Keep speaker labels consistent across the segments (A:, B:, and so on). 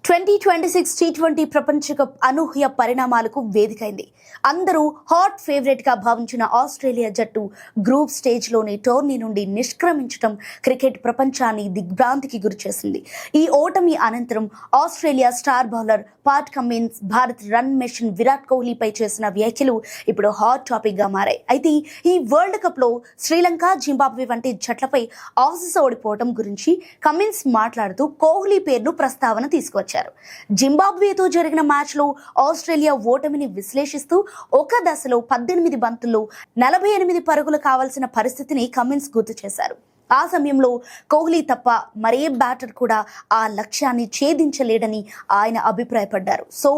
A: 2026 T20 ప్రపంచ cup అనూహ్య పరిణామాలకు వేదికైంది. అందరూ హాట్ ఫేవరెట్ గా భావించిన ఆస్ట్రేలియా జట్టు గ్రూప్ స్టేజ్ లోని టోర్నీ నుండి నిష్క్రమించడం క్రికెట్ ప్రపంచాన్ని దిగ్భ్రాంతికి గురిచేసింది. ఈ ఓటమి అనంతరం Australia star bowler Pat Cummins Bharat run machine Virat కోహ్లీపై చేసిన వ్యాఖ్యలు ఇప్పుడు హాట్ టాపిక్ గా మారాయి. అయితే ఈ వరల్డ్ కప్ లో శ్రీలంక, జింబాబ్వే వంటి జట్లపై ఆసీస్ ఓడిపోవడం గురించి కమిన్స్ మాట్లాడుతూ కోహ్లీ పేరును ప్రస్తావన తీసుకొచ్చారు. జింబాబ్వేతో జరిగిన మ్యాచ్ లో ఆస్ట్రేలియా ఓటమిని విశ్లేషిస్తూ ఒక దశలో 18 బంతుల్లో 48 పరుగులు కావాల్సిన పరిస్థితిని కమిన్స్ గుర్తు చేశారు. ఆ సమయంలో కోహ్లీ తప్ప మరే బ్యాటర్ కూడా ఆ లక్ష్యాన్ని ఛేదించలేడని ఆయన అభిప్రాయపడ్డారు. సో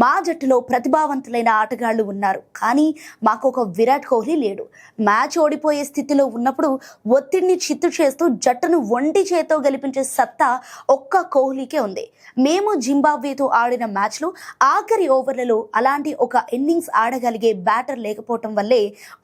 A: మా జట్టులో ప్రతిభావంతులైన ఆటగాళ్లు ఉన్నారు, కానీ మాకు ఒక విరాట్ కోహ్లీ లేడు. మ్యాచ్ ఓడిపోయే స్థితిలో ఉన్నప్పుడు ఒత్తిడిని చిత్తు చేస్తూ జట్టును ఒంటి చేతో గెలిపించే సత్తా ఒక్క కోహ్లీకే ఉంది. మేము జింబాబ్వేతో ఆడిన మ్యాచ్లో ఆఖరి ఓవర్లలో అలాంటి ఒక ఇన్నింగ్స్ ఆడగలిగే బ్యాటర్ లేకపోవటం వల్లే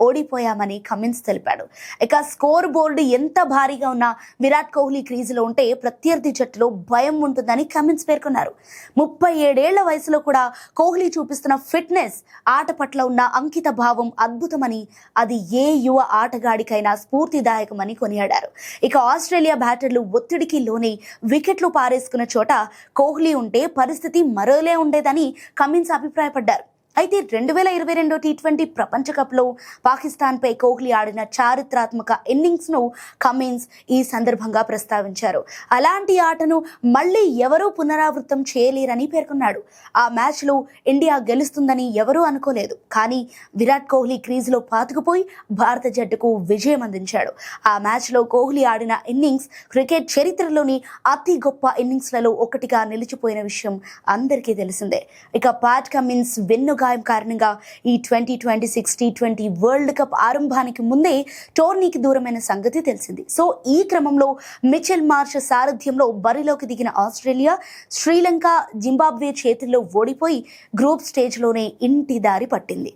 A: ఓడిపోయామని కమిన్స్ తెలిపాడు. ఇక స్కోర్ బోర్డు ఎంత భారీగా ఉన్న విరాట్ కోహ్లీ క్రీజులో ఉంటే ప్రత్యర్థి జట్టులో భయం ఉంటుందని కమిన్స్ పేర్కొన్నారు. 37 ఏళ్ల వయసులో కూడా కోహ్లీ చూపిస్తున్న ఫిట్నెస్, ఆట పట్ల ఉన్న అంకిత భావం అద్భుతమని, అది ఏ యువ ఆటగాడికైనా స్ఫూర్తిదాయకమని కొనియాడారు. ఇక ఆస్ట్రేలియా బ్యాటర్లు ఒత్తిడికి లోనై వికెట్లు పారేసుకున్న చోట కోహ్లీ ఉంటే పరిస్థితి మరోలే ఉండేదని కమిన్స్ అభిప్రాయపడ్డారు. అయితే 2022 T20 ప్రపంచ కప్లో పాకిస్తాన్పై కోహ్లీ ఆడిన చారిత్రాత్మక ఇన్నింగ్స్ను కమిన్స్ ఈ సందర్భంగా ప్రస్తావించారు. అలాంటి ఆటను మళ్ళీ ఎవరూ పునరావృతం చేయలేరని పేర్కొన్నాడు. ఆ మ్యాచ్లో ఇండియా గెలుస్తుందని ఎవరూ అనుకోలేదు, కానీ విరాట్ కోహ్లీ క్రీజులో పాతుకుపోయి భారత జట్టుకు విజయం అందించాడు. ఆ మ్యాచ్లో కోహ్లీ ఆడిన ఇన్నింగ్స్ క్రికెట్ చరిత్రలోని అతి గొప్ప ఇన్నింగ్స్లలో ఒకటిగా నిలిచిపోయిన విషయం అందరికీ తెలిసిందే. ఇక పాట్ కమిన్స్ వెన్ను గాయం కారణంగా ఈ 2026 T20 వరల్డ్ కప్ ఆరంభానికి ముందే టోర్నీకి దూరమైన సంగతి తెలిసింది. సో ఈ క్రమంలో మిచెల్ మార్ష్ సారథ్యంలో బరిలోకి దిగిన ఆస్ట్రేలియా శ్రీలంక, జింబాబ్వే చేతుల్లో ఓడిపోయి గ్రూప్ స్టేజ్లోనే ఇంటి దారి పట్టింది.